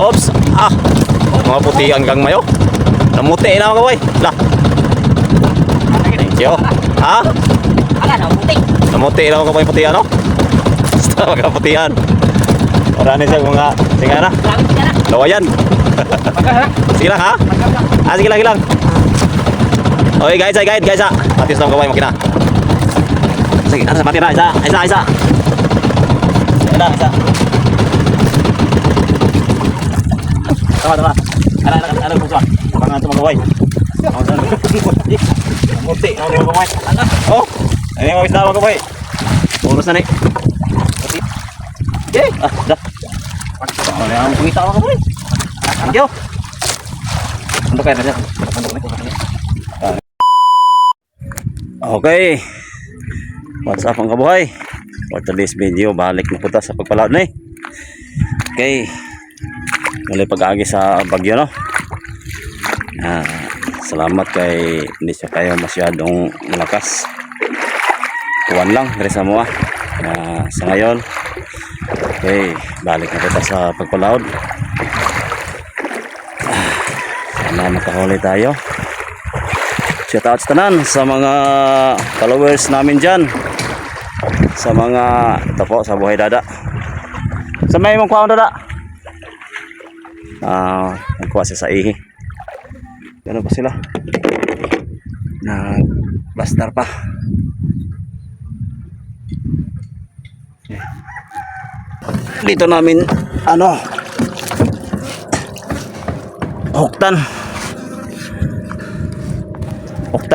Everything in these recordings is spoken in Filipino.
Oops. Ah. Mga putian kang mayo. Namuti na mga kaboy. Lah. Thank you. Ha? Namuti na mga kaboy putian no? Basta mga putian. Marami siya mga tingana. Lawayan. Sige lang ha? Ah, sige lang. Okay guys, ha. Matis na mga kaboy makina. Sige, ano sa mati na? Isa. Isa. Tama. Ano puso? Pangan to mga kaboy. Munti, mga kaboy. Oh, ayun mga isda mga kaboy. Oras na ni. Okay. Ah, dah. Ano na ang pungita mga kaboy? Thank you. Untuk kayo na dyan. Okay. What's up mga kabuhay? For today's video, balik na punta sa pagpalaot na eh. Okay. Muli pag-agi sa bagyo no. Salamat kay hindi siya kayo masyadong malakas. Kuwan lang dari sa mua. Sa ngayon, okay, balik na punta sa pagpalaot. Sana makahuli tayo. Shout out sa tanan sa mga followers namin dyan, sa mga ito po sa buhay dada. Sa may mong kuha dada, nagkuha siya sa ihi. Gano'n pa sila, nagbastar pa. Dito namin huktan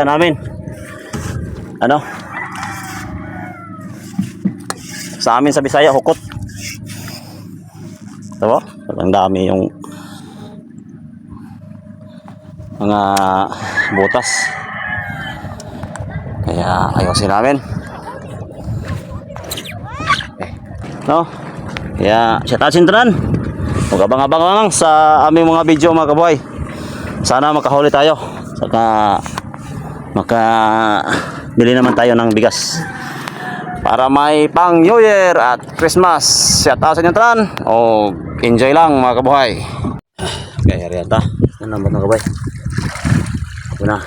namin sa amin sa Bisaya hukot. Ito po, ang dami yung mga butas, kaya ayusin namin no. Kaya shout out sintanan, mag-abang-abang lang sa aming mga video mga kaboy. Sana makahuli tayo, saka makabili naman tayo ng bigas para may pang New Year at Christmas. Shout out sa inyo tanan, o enjoy lang mga kabuhay. Okay, hariyan ta. Ano naman mga kabuhay? Ito na.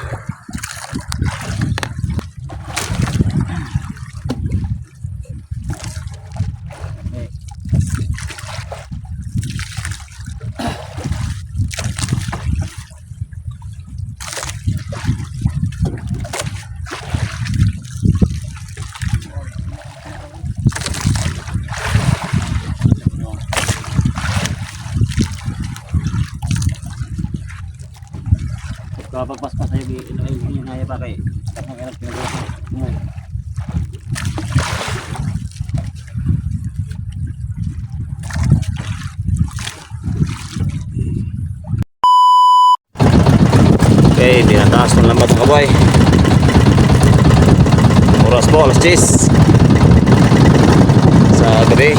Kapag paspas tayo yung haya pa kay kapag alam pinagawa mo. Okay, tinataas ng lambat ng kaboy. Oras po, alas 10 sa gabi.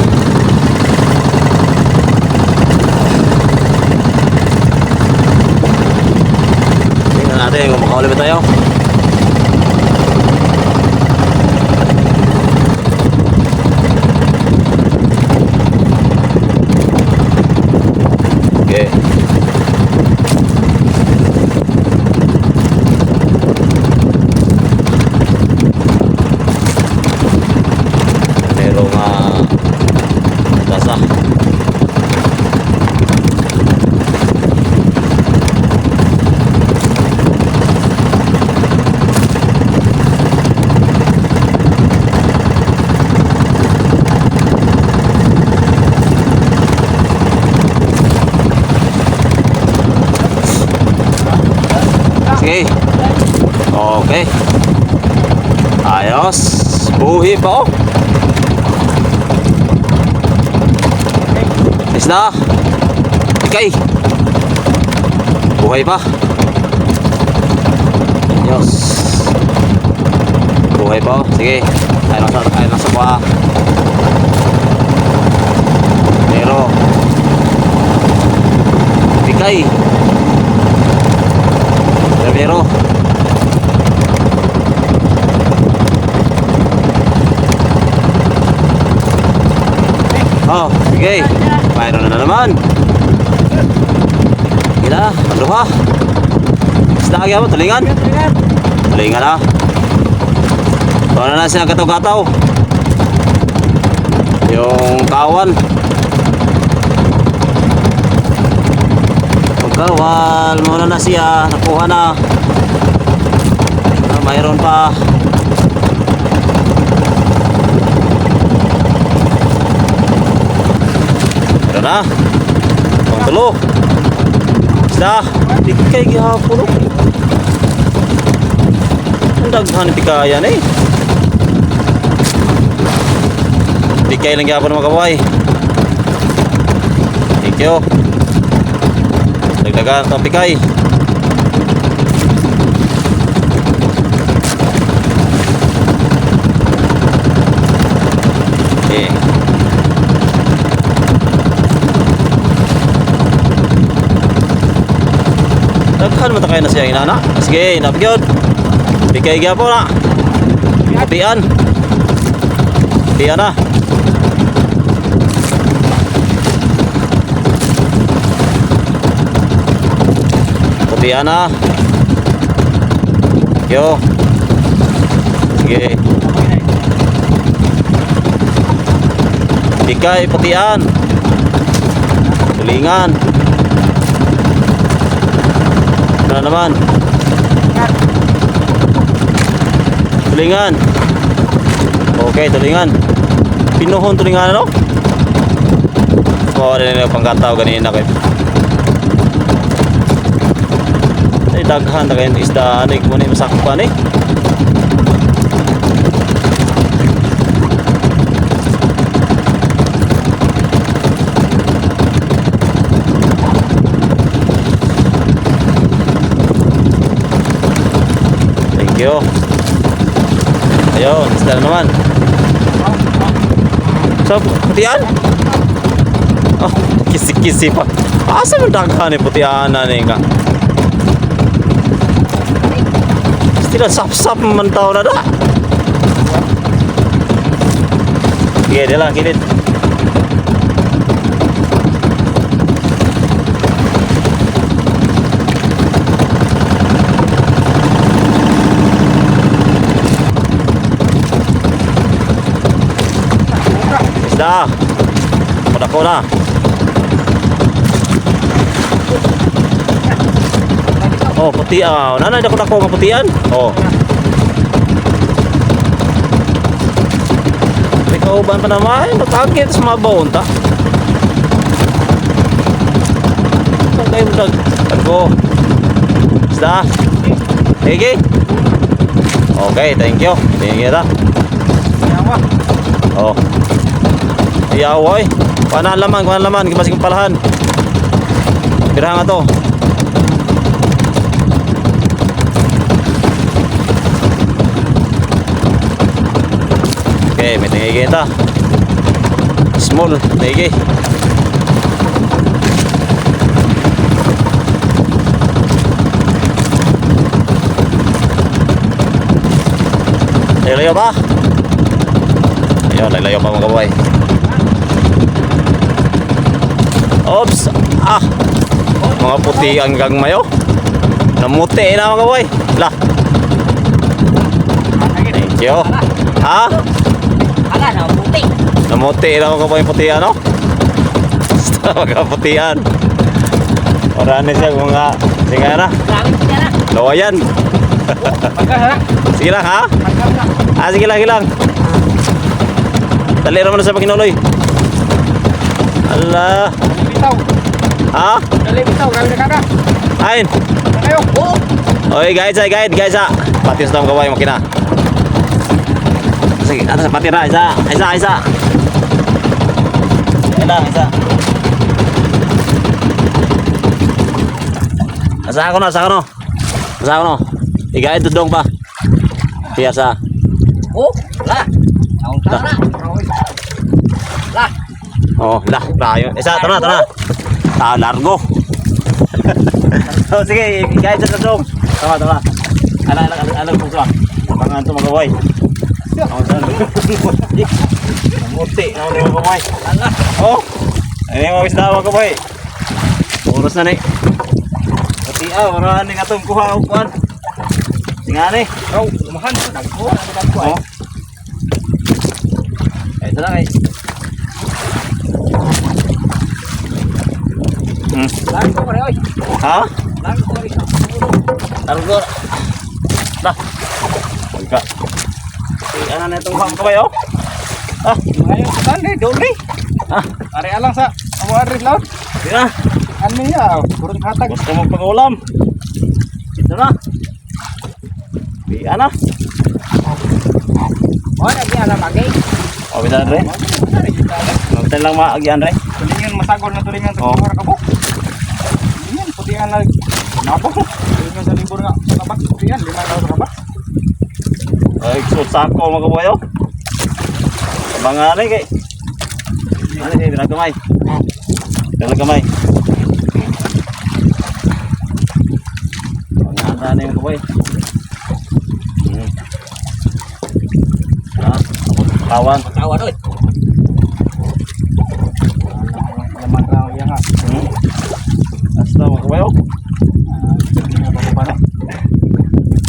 Natin kung makahuli ba tayo. Okay. Merong dasa. Okay. Ayos. Buhi pa oh. Isda. Okay. Buhay pa. Ayos. Buhay pa oh. Sige. Ayos sa kuha. Pero bigay. Pero oh, sige. Mayroon na naman. Gila, maluha. Isda lagi apa? Tulingan? Tulingan ah. Wala na siya gataw-gataw. Yung kawan. Pagkawal, muna na siya. Nakuha na. Mayroon pa. Ito na. Ang tulo. Isda. Tikay gihapon. Ang daghan tikayan eh. Tikay lang gihapon mga kabuhay. Thank you. Dagdagan itong tikay. Okay. Daghan mo tayo na siya inana. Sige, napigod. Tikay gihapon na. Putian. Putian na. Putian na. Yo. Sige. Tikay, putian. Tulingan. Ano naman? Tulingan. Okay, tulingan. Pinuhon tulingan ano? Oh, rin yung panggataw ganina kayo. Ay, daghan na kayo isda. Ano yung muna yung masakpan eh. Thank you. Ayun, isda na naman. So, putian? Oh, kisi-kisi pa. Asa mo daghan ni putian na ni ka? Sila sap-sap man tao na da. Sige, dia lang, kinit. Isda. Padako na. Oh, puti ah. Nanay dako-dako nga putian. Oh. May kauban pa naman. Nakakit sa mabaw ta. Tagay mo dag. Tago. Isda. Okay. Okay, thank you. Thank you ta. Oh. Iyaw oy. Kuha laman, kasi kong palahan. Pirahan nga to. Okay, may tingay kita. Small, tingay. Layo pa? Ayun, layo pa mga kabuhay. Oops! Ah! Mga puti ang gagmayo. Namuti na mga kabuhay. Lah! Thank you. Ha? Ala, namuti. Namuti na mga kabuhay puti ano? Basta mga putian. Orane siya mga singara. Grabe siya na. Lawayan. Sige lang ha? Ah, sige lang. Dali naman na sa pagkinuloy. Allah. Bitaw. Ha? Dali bitaw, grabe na kaka. Ain. Kayo. Oo. Oy, guys ha. Patios na mga kabuhay makina. Sige, atas pati na isa. Isa. Isa. Asa ako no. Igain tudong pa. Biasa. Oh, lah. Taong tara. Lah. Oh, tayo. Isa, tara. Largo. Oh, sige, igain sa tudong. Tama. Ano puso ah. Pangan to mga boy. Muti na mga boy. Oh. Ini mga isda mga boy. Oras na ni. marami nga itong kuha ko kuhan. Tingani. Oh, lumahan ko. Nagkuha. Nagkuha. Oh. Ay, ito lang eh. Lagi ko pare, oy. Ha? Lagi ko pare. Tarugor. Dah. Pagka. Ano na itong kuha ko ba yun? Ah, Ngayon, saan eh? Doli. ah, Ari alang sa amo address laut. di na. Ano ya? Kurang hatag. Gusto mo pag-ulam. Ito na. Di na. Oh, lagi alam lagi. O, bitan re. Bitan lang maagian re. Tulingan masagol na tulingan sa Oh. libur ka po. Yan, putihan na. Napa ko. Tulingan sa libur nga. Kabat, putihan. 5 daw sa kabat. Ay, kusot sa ako mga kaboyo. Abangan kay. Ano siya, binagamay. Binagamay. Abangan na yung kaboy. Ah, kawan. Kawan oy. Laman raw ya nga. Basta mga kaboyo.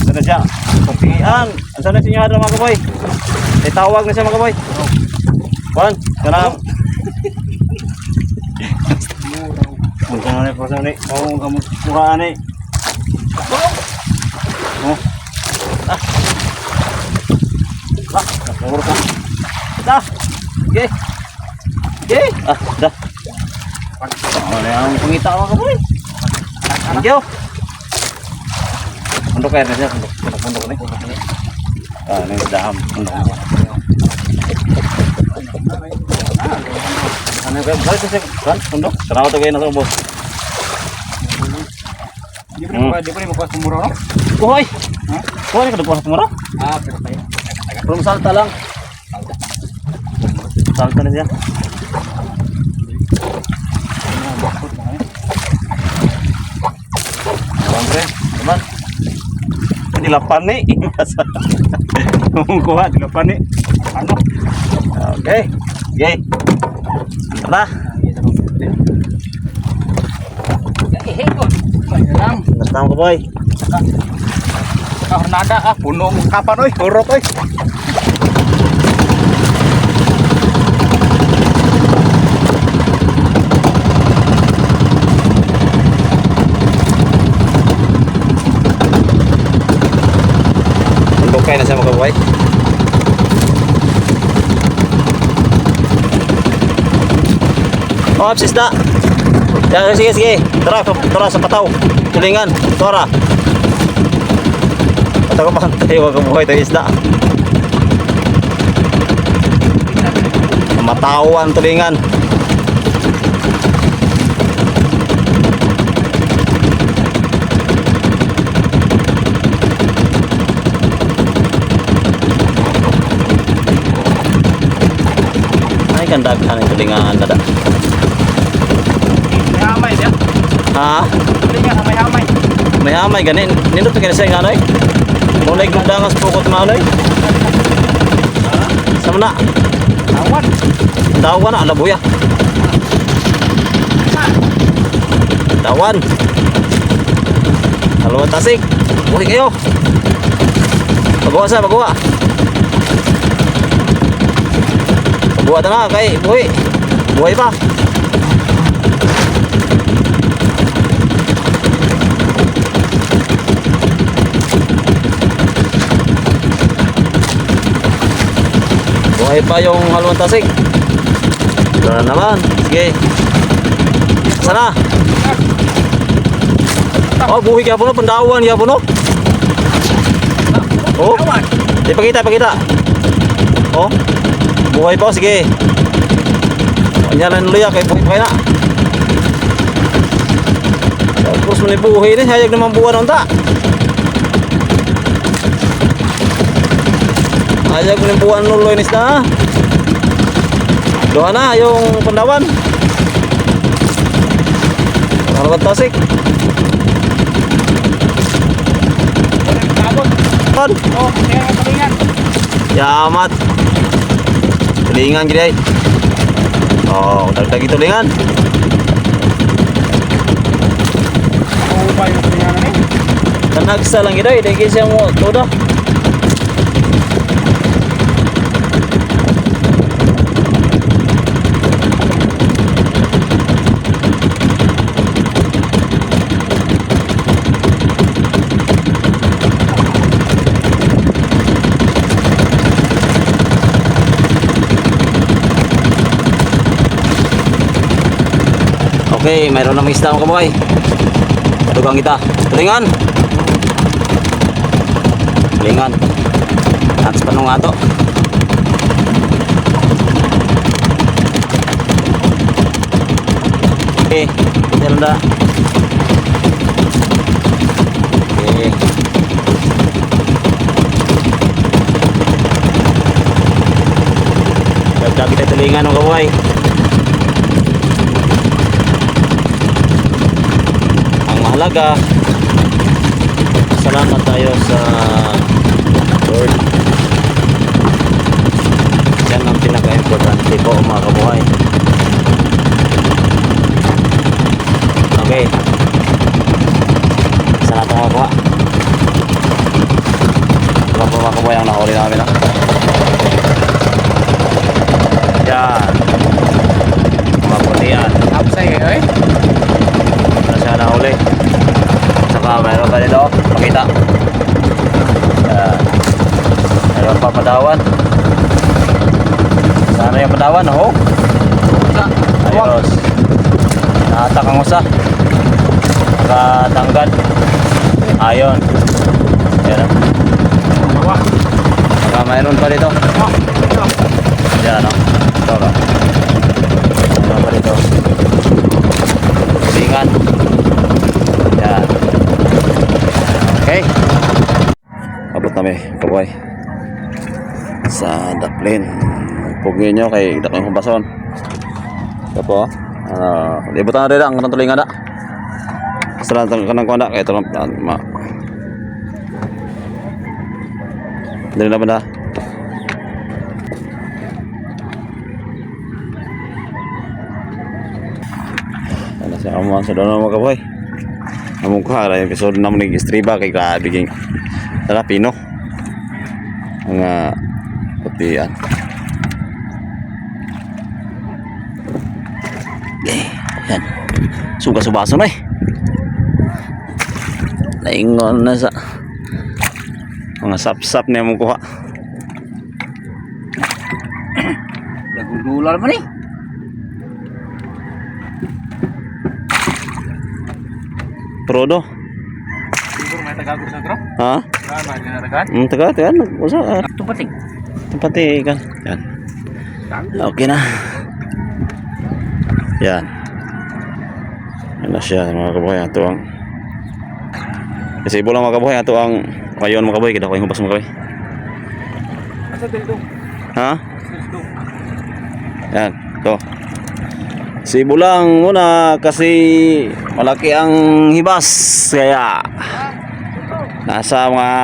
Sana siya. Pagtingian. Asa na siya mga kaboy? May tawag na siya mga kaboy. Juan, kanang. Mungkin ni pasal ni. Oh, kamu murah ni. Oh. Ah. Ah, kabur ka. Dah. Okay. Okay. Ah, dah. Ano yang pengita mga kaboy? Thank you. Untuk air saja, untuk ni. Ah, ini sudah untuk. Ano ba? Balik sa kan? Untuk. Kenapa tu kayo nasa ubos? Di pa rin makuha sumuro no? Kuhoy. Kuhoy ka dapat kumara? Ah, pero tayo. Belum salta lang. Salta na siya. Siyempre, teman. Dilapan ni. Kuha, dilapan ni. Ano? Okay. Okay. Tara. Eh, ko. Lang. Nasama ko boy. Saka Hornada ah, puno mo kapan oy, hurot oy. Bukay na siya mga boy. Oh, absis na. Ya, sige, sige. Tara sa pataw. Tulingan. Tara. Pataw ka pa. Tayo ka buhay. Tayo isda. Matawan tulingan. Ay, kandagan ang tulingan. Dada. May hamay dia. Ha? Tulingan may hamay. May hamay ganin. Nindot ka na siya nga noy. Mulay gudangas pukot na noy. Sama na. Awan. Dawan na alabuya. Dawan. Alawan tasik. Buhi kayo. Magawa sa magawa. Magawa ta na kay buhi. Buhay pa. Buhay pa yung haluan tasig. Tara naman. Sige. Sana. Oh, buhay kaya po no. Pandawan kaya po no. Oh. Ipakita, ipakita. Oh. Buhay pa. Sige. Kanya na nuliya. Kaya buhay pa na. Tapos manibuhay na. Hayag naman buwan ng ta. Hayag naman buwan nuloy nis na. Doha na yung Pandawan. Halaman tasik. Kon. Oh, kaya tulingan. Yamat. Tulingan gini ay. Oh, dagdag tulingan. Oh, ba yung tulingan ni? Nagsa lang ito, hindi siya mo todo. Okay, mayroon namang isda mga kabuhay. Tugang kita. Tulingan. Tulingan. Nats pa nung ato. Okay, kita ronda. Okay. Dagdag kita tulingan mga kabuhay. Mahalaga, salamat tayo sa Lord. Yan ang pinaka-importante po mga kabuhay. Okay, saan natin makuha? Diba po mga kabuhay ang nahuli namin ha? Yan, mga putian. Tapos ay eh. Na siya nahuli. Saka mayroon pa dito, pakita. Mayroon pa padawan. Sana yung padawan, oh. Ayos. Nahatak ang usa. Nakatanggad. Ayon. Ayan. Saka mayroon pa dito. Diyan, oh. Ito, oh. Mayroon pa dito. Lingan. Yan. Okay. Abot kami, kaboy. Sa daplin. Pugin nyo kay dakay kong bason. Ito po. Ibutan na rin ang tulingan na. Sala ka ng kuwanda. Kaya ito lang. Dali na ba na? Sa amuan sa doon mga kaboy. Among ko ha, episode naman ng istriba kay grabe king tala pino. Mga putian. Yan. Suga-subaso na eh. Naingon na sa mga sap-sap na among kuha. Nagudular man eh. Prodo. Siguro may tagagos na gro. Ha? May ginatagan. Taga, usa. Tupating. Tempati kan. Yan. Okay na. Yan. Yan na siya mga kabuhay. Ito ang kasi ibo lang mga kabuhay. Ito ang kayon mga kabuhay. Kita ko yung hubas mga kabuhay. Asa dito? Ha? Dito. Yan. Ito. Sibo lang muna kasi malaki ang hibas. Kaya nasa mga